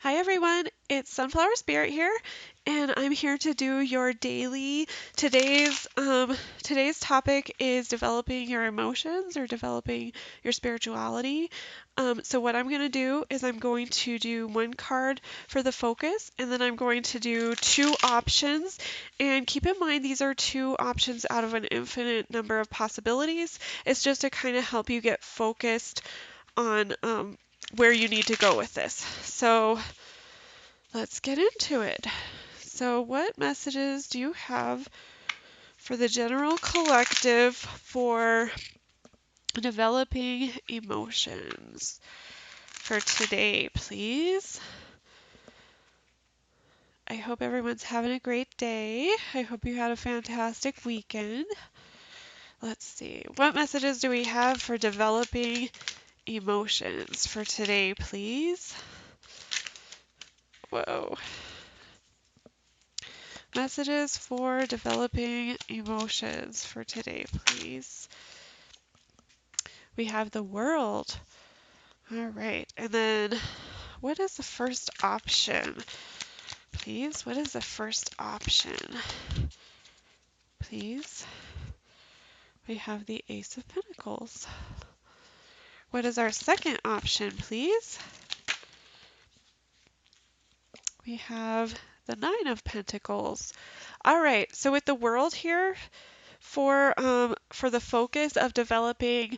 Hi everyone, it's Sunflower Spirit here, and I'm here to do your daily. Today's topic is developing your emotions or developing your spirituality. So what I'm going to do is I'm going to do one card for the focus, and then I'm going to do two options. And keep in mind these are two options out of an infinite number of possibilities. It's just to kind of help you get focused on where you need to go with this. So let's get into it. So what messages do you have for the general collective for developing emotions for today, please? I hope everyone's having a great day. I hope you had a fantastic weekend. Let's see. What messages do we have for developing emotions for today, please? Whoa. Messages for developing emotions for today, please. We have the world. All right. And then what is the first option? Please, what is the first option? Please. We have the Ace of Pentacles. What is our second option, please? We have the Nine of Pentacles. All right. So with the world here, for the focus of developing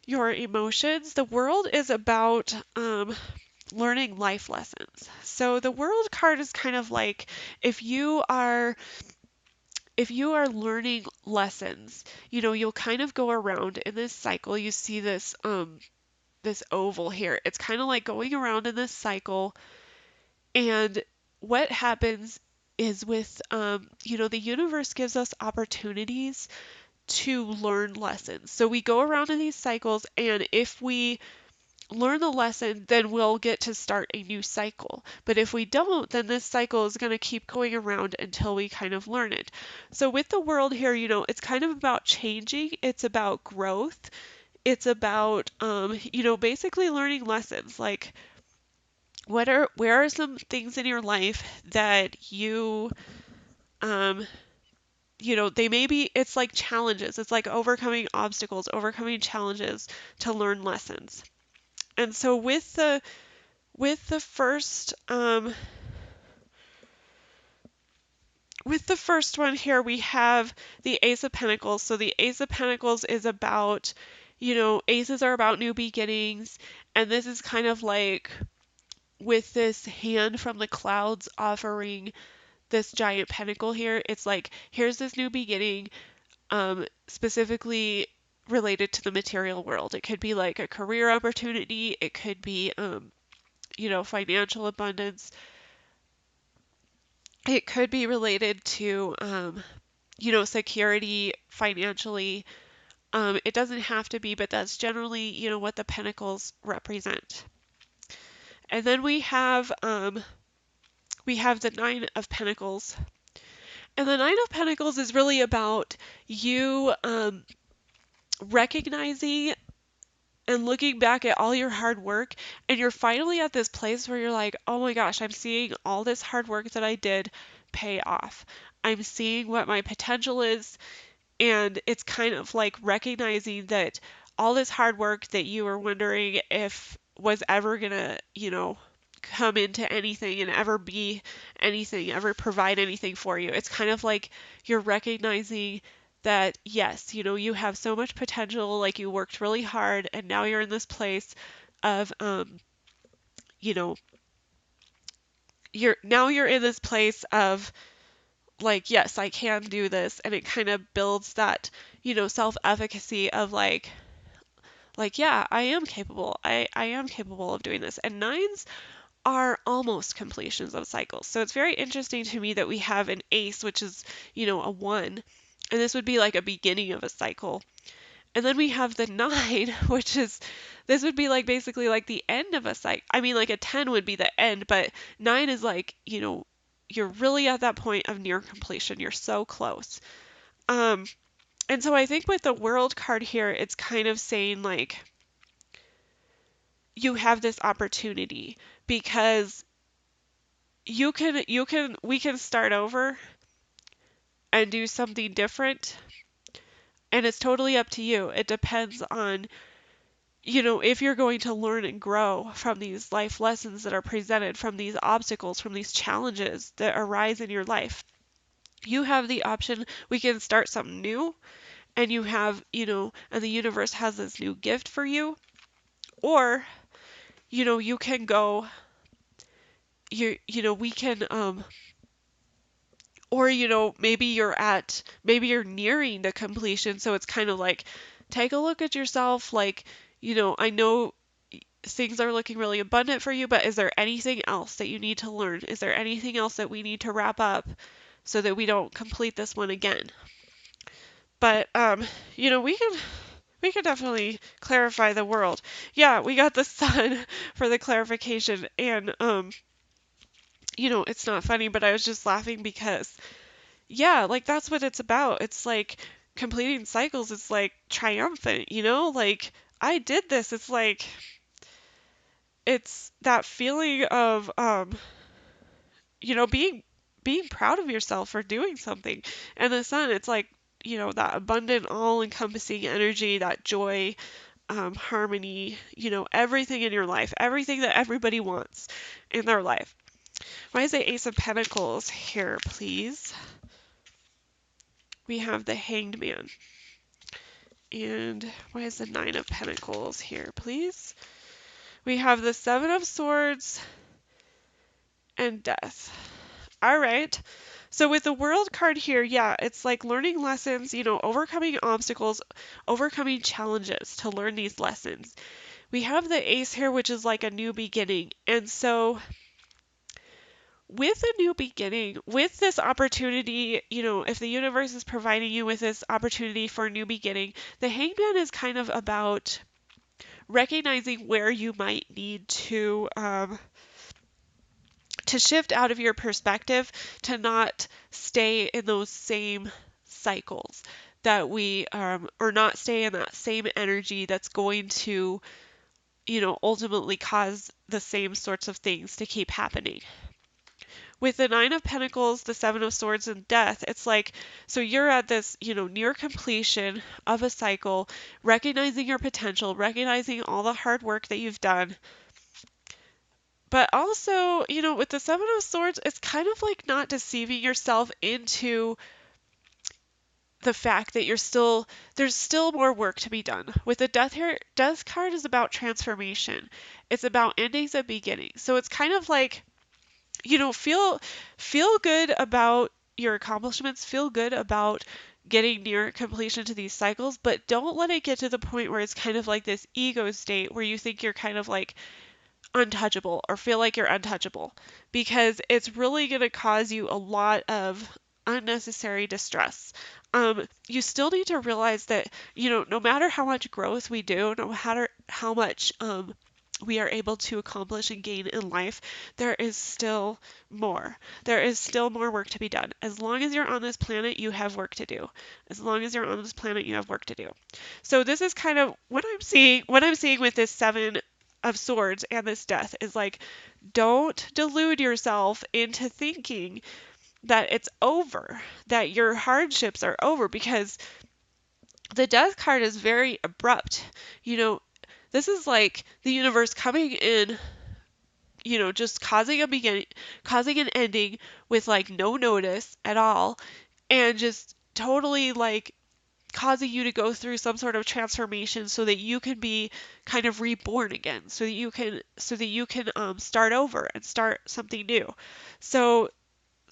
your emotions, the world is about learning life lessons. So the world card is kind of like if you are learning lessons, you'll kind of go around in this cycle. You see this oval here. It's kind of like going around in this cycle, and what happens is with the universe gives us opportunities to learn lessons. So we go around in these cycles, and if we learn the lesson, then we'll get to start a new cycle. But if we don't, then this cycle is going to keep going around until we kind of learn it. So with the world here, it's kind of about changing. It's about growth. It's about, basically learning lessons. Like, where are some things in your life that they may be, it's like challenges. It's like overcoming obstacles, overcoming challenges to learn lessons. And so with the first one here, we have the Ace of Pentacles. So the Ace of Pentacles is about, aces are about new beginnings, and this is kind of like with this hand from the clouds offering this giant pentacle here. It's like, here's this new beginning, specifically related to the material world. It could be like a career opportunity. It could be, financial abundance. It could be related to, security financially. It doesn't have to be, but that's generally, what the pentacles represent. And then we have the Nine of Pentacles. And the Nine of Pentacles is really about you recognizing and looking back at all your hard work, and you're finally at this place where you're like, oh my gosh, I'm seeing all this hard work that I did pay off. I'm seeing what my potential is, and it's kind of like recognizing that all this hard work that you were wondering if was ever gonna, come into anything and ever be anything, ever provide anything for you. It's kind of like you're recognizing that yes, you have so much potential, like you worked really hard, and now you're in this place of you know, you're in this place of like, yes, I can do this, and it kind of builds that, self-efficacy of yeah, I am capable. I am capable of doing this. And nines are almost completions of cycles. So it's very interesting to me that we have an ace, which is, a one, and this would be like a beginning of a cycle. And then we have the nine, this would be like basically like the end of a cycle. I mean, like a 10 would be the end, but nine is like, you're really at that point of near completion. You're so close. And so I think with the world card here, it's kind of saying like, you have this opportunity because we can start over and do something different, and it's totally up to you. It depends on, if you're going to learn and grow from these life lessons that are presented, from these obstacles, from these challenges that arise in your life. You have the option. We can start something new, and you have, and the universe has this new gift for you. Or, you can go, we can, or, maybe you're nearing the completion. So it's kind of like, take a look at yourself. Like, I know things are looking really abundant for you, but is there anything else that you need to learn? Is there anything else that we need to wrap up so that we don't complete this one again? But, we can definitely clarify the world. Yeah, we got the sun for the clarification. And, it's not funny, but I was just laughing because, yeah, like that's what it's about. It's like completing cycles. It's like triumphant, like I did this. It's like, it's that feeling of, being proud of yourself for doing something. And the sun, it's like, that abundant, all-encompassing energy, that joy, harmony, everything in your life, everything that everybody wants in their life. Why is the Ace of Pentacles here, please? We have the Hanged Man. And why is the Nine of Pentacles here, please? We have the Seven of Swords and Death. All right. So with the World card here, yeah, it's like learning lessons, overcoming obstacles, overcoming challenges to learn these lessons. We have the Ace here, which is like a new beginning. And so with a new beginning, with this opportunity, if the universe is providing you with this opportunity for a new beginning, the Hangman is kind of about recognizing where you might need to shift out of your perspective, to not stay in those same cycles that or not stay in that same energy that's going to, ultimately cause the same sorts of things to keep happening. With the Nine of Pentacles, the Seven of Swords, and Death, it's like, so you're at this, near completion of a cycle, recognizing your potential, recognizing all the hard work that you've done. But also, with the Seven of Swords, it's kind of like not deceiving yourself into the fact that there's still more work to be done. With the Death card is about transformation. It's about endings and beginnings. So it's kind of like, feel good about your accomplishments, feel good about getting near completion to these cycles, but don't let it get to the point where it's kind of like this ego state where you think you're kind of like untouchable or feel like you're untouchable, because it's really going to cause you a lot of unnecessary distress. You still need to realize that, no matter how much growth we do, no matter how much we are able to accomplish and gain in life, there is still more. There is still more work to be done. As long as you're on this planet, you have work to do. As long as you're on this planet, you have work to do. So this is kind of what I'm seeing. What I'm seeing with this Seven of Swords and this Death is like, don't delude yourself into thinking that it's over, that your hardships are over, because the Death card is very abrupt. This is like the universe coming in, just causing a beginning, causing an ending with like no notice at all, and just totally like causing you to go through some sort of transformation so that you can be kind of reborn again, so that you can start over and start something new. So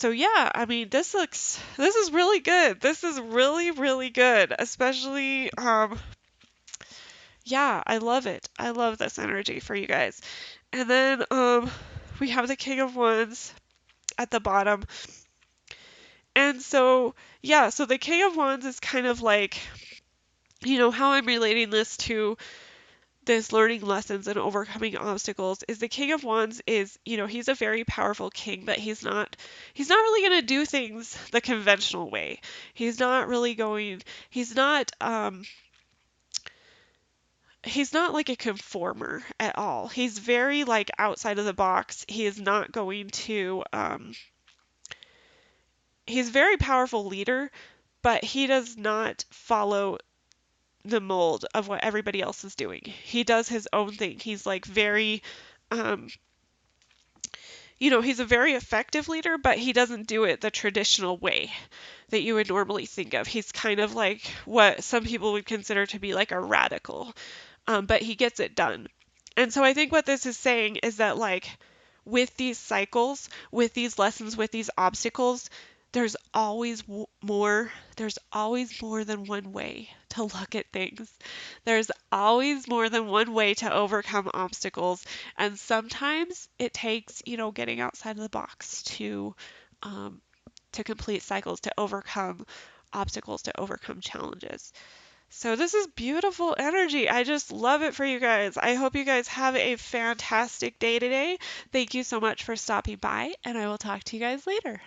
yeah, I mean, this is really good. This is really, really good, especially yeah, I love it. I love this energy for you guys. And then we have the King of Wands at the bottom. And so yeah, so the King of Wands is kind of like, how I'm relating this to this learning lessons and overcoming obstacles is the King of Wands is, he's a very powerful king, but he's not really going to do things the conventional way. He's not he's not like a conformer at all. He's very like outside of the box. He is not going to he's a very powerful leader, but he does not follow the mold of what everybody else is doing. He does his own thing. He's like very um he's a very effective leader, but he doesn't do it the traditional way that you would normally think of. He's kind of like what some people would consider to be like a radical, but he gets it done. And so I think what this is saying is that, like, with these cycles, with these lessons, with these obstacles, there's always more. There's always more than one way to look at things. There's always more than one way to overcome obstacles. And sometimes it takes, getting outside of the box to complete cycles, to overcome obstacles, to overcome challenges. So this is beautiful energy. I just love it for you guys. I hope you guys have a fantastic day today. Thank you so much for stopping by, and I will talk to you guys later.